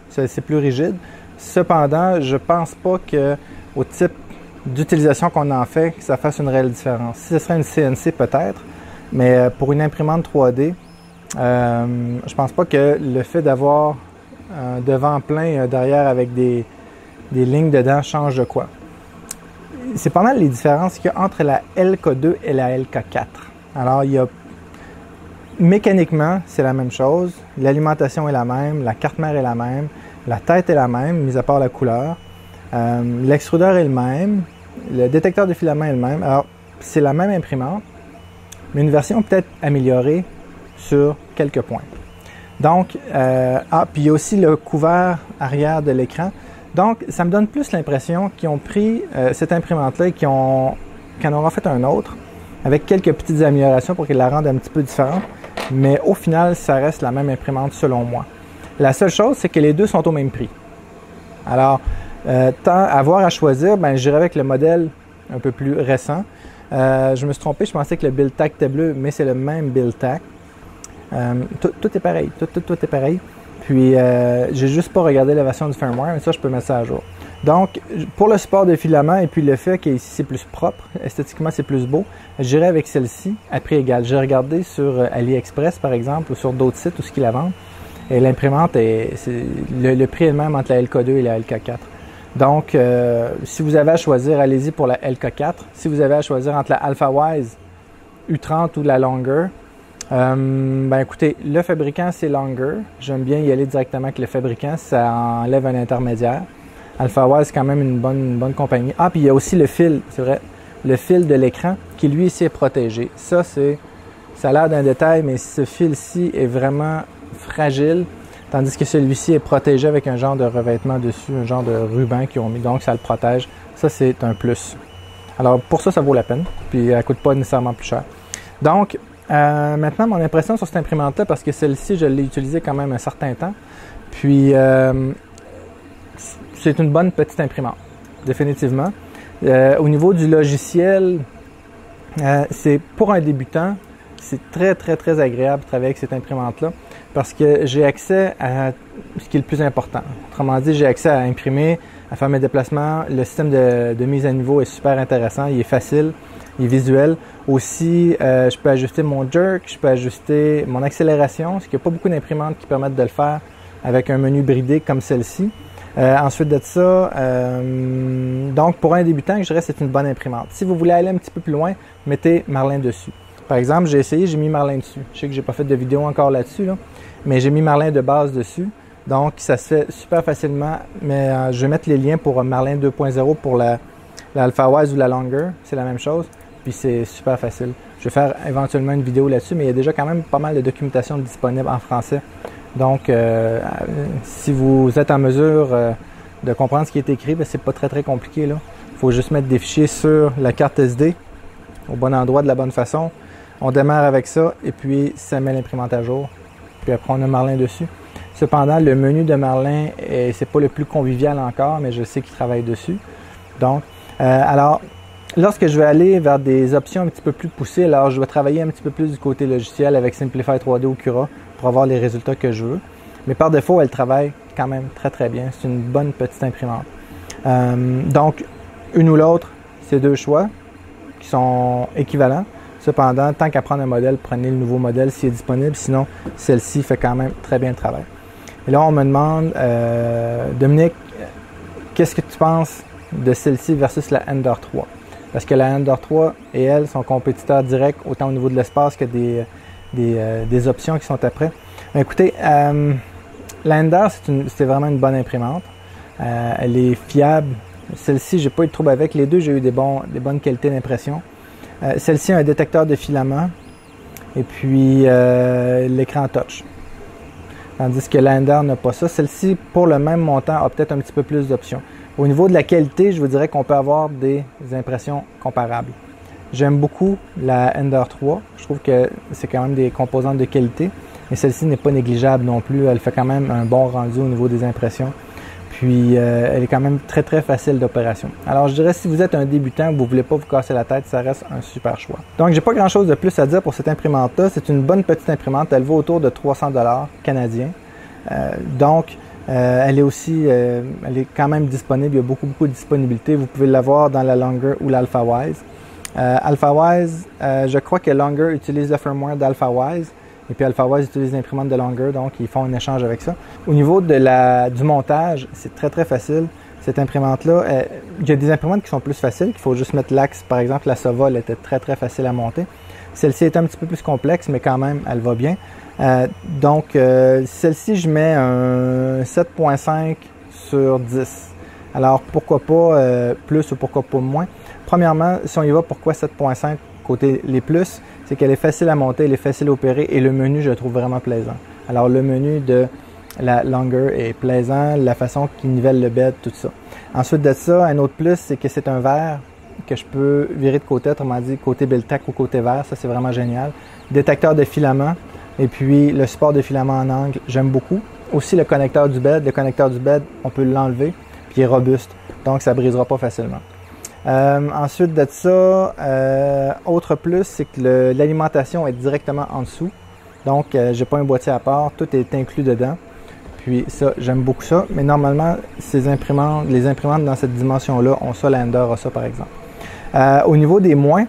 C'est plus rigide. Cependant, je pense pas qu'au type d'utilisation qu'on en fait, que ça fasse une réelle différence. Si ce serait une CNC, peut-être. Mais pour une imprimante 3D, je pense pas que le fait d'avoir un devant plein et un derrière avec des lignes dedans change de quoi. C'est pas mal les différences qu'il y a entre la LK2 et la LK4. Alors, il y a mécaniquement, c'est la même chose. L'alimentation est la même, la carte mère est la même, la tête est la même, mis à part la couleur. L'extrudeur est le même, le détecteur de filament est le même. Alors, c'est la même imprimante, mais une version peut-être améliorée sur quelques points. Donc, puis il y a aussi le couvert arrière de l'écran. Donc, ça me donne plus l'impression qu'ils ont pris cette imprimante-là et qu'ils en auront fait un autre, avec quelques petites améliorations pour qu'ils la rendent un petit peu différente. Mais au final, ça reste la même imprimante selon moi. La seule chose, c'est que les deux sont au même prix. Alors, tant avoir à choisir, j'irai avec le modèle un peu plus récent. Je me suis trompé, je pensais que le build tag était bleu, mais c'est le même build tag. Tout est pareil, tout est pareil. Puis, j'ai juste pas regardé la version du firmware, mais ça, je peux mettre ça à jour. Donc, pour le support de filament et puis le fait qu'ici c'est plus propre, esthétiquement c'est plus beau, j'irai avec celle-ci à prix égal. J'ai regardé sur AliExpress par exemple ou sur d'autres sites où ce qu'ils la vendent et l'imprimante, le prix est le même entre la LK2 et la LK4. Donc, si vous avez à choisir, allez-y pour la LK4. Si vous avez à choisir entre la AlphaWise U30 ou la Longer, écoutez, le fabricant c'est Longer. J'aime bien y aller directement avec le fabricant, ça enlève un intermédiaire. AlphaWise, c'est quand même une bonne compagnie. Ah, puis il y a aussi le fil, c'est vrai, le fil de l'écran qui lui ici est protégé. Ça a l'air d'un détail, mais ce fil-ci est vraiment fragile, tandis que celui-ci est protégé avec un genre de revêtement dessus, un genre de ruban qu'ils ont mis, donc ça le protège. Ça, c'est un plus. Alors pour ça vaut la peine, puis elle ne coûte pas nécessairement plus cher. Donc, maintenant, mon impression sur cette imprimante-là, parce que celle-ci, je l'ai utilisée quand même un certain temps, puis c'est une bonne petite imprimante, définitivement. Au niveau du logiciel, c'est pour un débutant, c'est très, très, très agréable de travailler avec cette imprimante-là parce que j'ai accès à ce qui est le plus important. Autrement dit, j'ai accès à imprimer, à faire mes déplacements. Le système de mise à niveau est super intéressant, il est facile, il est visuel. Aussi, je peux ajuster mon jerk, je peux ajuster mon accélération, parce qu'il n'y a pas beaucoup d'imprimantes qui permettent de le faire avec un menu bridé comme celle-ci. Ensuite de ça, donc pour un débutant, je dirais que c'est une bonne imprimante. Si vous voulez aller un petit peu plus loin, mettez Marlin dessus. Par exemple, j'ai essayé, j'ai mis Marlin dessus. Je sais que j'ai pas fait de vidéo encore là-dessus, mais j'ai mis Marlin de base dessus. Donc, ça se fait super facilement. Mais je vais mettre les liens pour Marlin 2.0 pour la AlphaWise ou la Longer. C'est la même chose. Puis c'est super facile. Je vais faire éventuellement une vidéo là-dessus, mais il y a déjà quand même pas mal de documentation disponible en français. Donc, si vous êtes en mesure de comprendre ce qui est écrit, c'est pas très très compliqué. Il faut juste mettre des fichiers sur la carte SD au bon endroit de la bonne façon. On démarre avec ça et puis ça met l'imprimante à jour. Puis après, on a Marlin dessus. Cependant, le menu de Marlin, c'est pas le plus convivial encore, mais je sais qu'il travaille dessus. Donc, alors, lorsque je vais aller vers des options un petit peu plus poussées, alors je vais travailler un petit peu plus du côté logiciel avec Simplify 3D ou Cura pour avoir les résultats que je veux. Mais par défaut, elle travaille quand même très très bien. C'est une bonne petite imprimante. Donc, une ou l'autre, c'est deux choix qui sont équivalents. Cependant, tant qu'à prendre un modèle, prenez le nouveau modèle s'il est disponible. Sinon, celle-ci fait quand même très bien le travail. Et là, on me demande, Dominique, qu'est-ce que tu penses de celle-ci versus la Ender 3? Parce que la Ender 3 et elle sont compétiteurs directs, autant au niveau de l'espace que des options qui sont après. Mais écoutez, la Ender, c'est vraiment une bonne imprimante. Elle est fiable. Celle-ci, j'ai pas eu de trouble avec. Les deux, j'ai eu des bonnes qualités d'impression. Celle-ci a un détecteur de filament et puis l'écran touch. Tandis que l'Ender n'a pas ça. Celle-ci, pour le même montant, a peut-être un petit peu plus d'options. Au niveau de la qualité, je vous dirais qu'on peut avoir des impressions comparables. J'aime beaucoup la Ender 3. Je trouve que c'est quand même des composantes de qualité. Mais celle-ci n'est pas négligeable non plus. Elle fait quand même un bon rendu au niveau des impressions. Puis, elle est quand même très, très facile d'opération. Alors, je dirais, si vous êtes un débutant ou vous ne voulez pas vous casser la tête, ça reste un super choix. Donc, j'ai pas grand-chose de plus à dire pour cette imprimante-là. C'est une bonne petite imprimante. Elle vaut autour de 300 $ canadiens. Donc, elle est aussi, elle est quand même disponible. Il y a beaucoup de disponibilité. Vous pouvez l'avoir dans la Longer ou l'AlphaWise. AlphaWise, je crois que Longer utilise le firmware d'AlphaWise. Et puis AlphaWise utilise l'imprimante de Longer, donc ils font un échange avec ça. Au niveau du montage, c'est très très facile. Cette imprimante-là, il y a des imprimantes qui sont plus faciles, qu'il faut juste mettre l'axe. Par exemple, la Sova, elle était très très facile à monter. Celle-ci est un petit peu plus complexe, mais quand même, elle va bien. Donc, celle-ci, je mets un 7.5 sur 10. Alors, pourquoi pas plus ou pourquoi pas moins? Premièrement, si on y va, pourquoi 7.5 côté les plus? C'est qu'elle est facile à monter, elle est facile à opérer et le menu, je le trouve vraiment plaisant. Alors, le menu de la Longer est plaisant, la façon qu'il nivelle le bed, tout ça. Ensuite de ça, un autre plus, c'est que c'est un verre que je peux virer de côté, autrement dit, côté Beltac ou côté verre. Ça, c'est vraiment génial. Détecteur de filament et puis le support de filament en angle, j'aime beaucoup. Aussi, le connecteur du bed. Le connecteur du bed, on peut l'enlever, puis il est robuste, donc ça ne brisera pas facilement. Ensuite de ça, autre plus, c'est que l'alimentation est directement en dessous. Donc, j'ai pas un boîtier à part, tout est inclus dedans. Puis ça, j'aime beaucoup ça. Mais normalement, les imprimantes dans cette dimension-là ont ça, la Ender a ça par exemple. Au niveau des moins,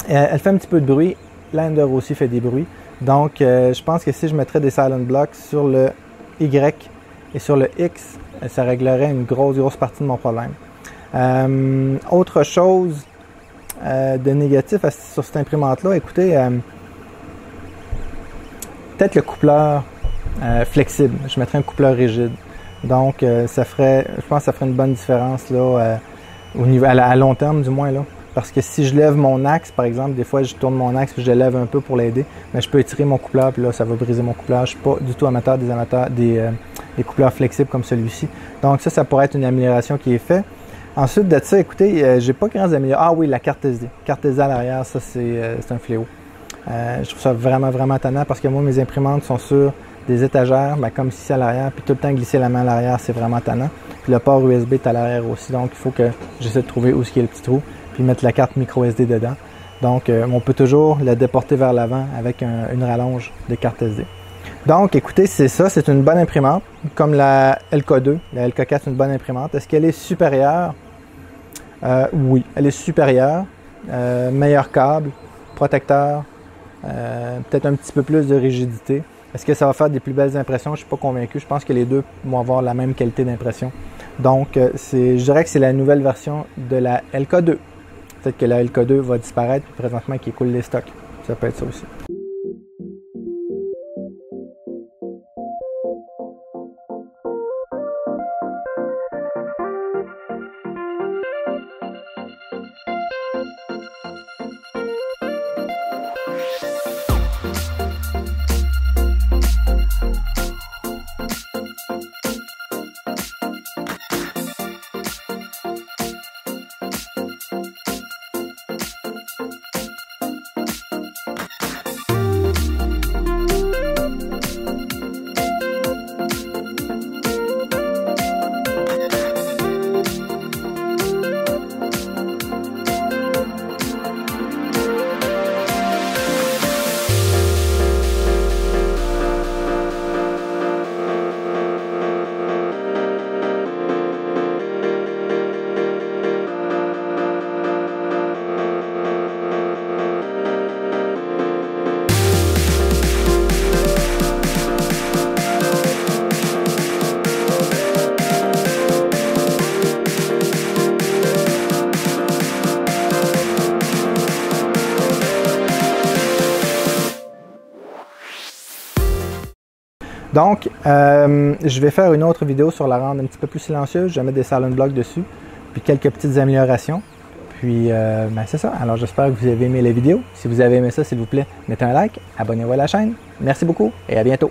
elle fait un petit peu de bruit. La Ender aussi fait des bruits. Donc, je pense que si je mettrais des silent blocks sur le Y et sur le X, ça réglerait une grosse partie de mon problème. Autre chose de négatif sur cette imprimante-là, écoutez, peut-être le coupleur flexible. Je mettrais un coupleur rigide. Donc, je pense que ça ferait une bonne différence là, au niveau, à long terme du moins. Là. Parce que si je lève mon axe, par exemple, des fois je tourne mon axe et je le lève un peu pour l'aider, mais je peux étirer mon coupleur puis là, ça va briser mon coupleur. Je ne suis pas du tout amateur des coupleurs flexibles comme celui-ci. Donc ça pourrait être une amélioration qui est faite. Ensuite de ça, écoutez, j'ai pas grand améliorations. Ah oui, la carte SD. Carte SD à l'arrière, ça c'est un fléau. Je trouve ça vraiment tannant parce que moi, mes imprimantes sont sur des étagères, ben, comme ici à l'arrière, puis tout le temps glisser la main à l'arrière, c'est vraiment tannant. Puis le port USB est à l'arrière aussi, donc il faut que j'essaie de trouver où est le petit trou, puis mettre la carte micro SD dedans. Donc, on peut toujours la déporter vers l'avant avec une rallonge de carte SD. Donc, écoutez, c'est ça, c'est une bonne imprimante, comme la LK2. La LK4, c'est une bonne imprimante. Est-ce qu'elle est supérieure? Oui, elle est supérieure. Meilleur câble, protecteur, peut-être un petit peu plus de rigidité. Est-ce que ça va faire des plus belles impressions? Je ne suis pas convaincu. Je pense que les deux vont avoir la même qualité d'impression. Donc, je dirais que c'est la nouvelle version de la LK2. Peut-être que la LK2 va disparaître, puis présentement, qui écoule les stocks. Ça peut être ça aussi. Donc, je vais faire une autre vidéo sur la rendre un petit peu plus silencieuse. Je vais mettre des silent blocks dessus, puis quelques petites améliorations. Puis, ben c'est ça. Alors, j'espère que vous avez aimé la vidéo. Si vous avez aimé ça, s'il vous plaît, mettez un like, abonnez-vous à la chaîne. Merci beaucoup et à bientôt.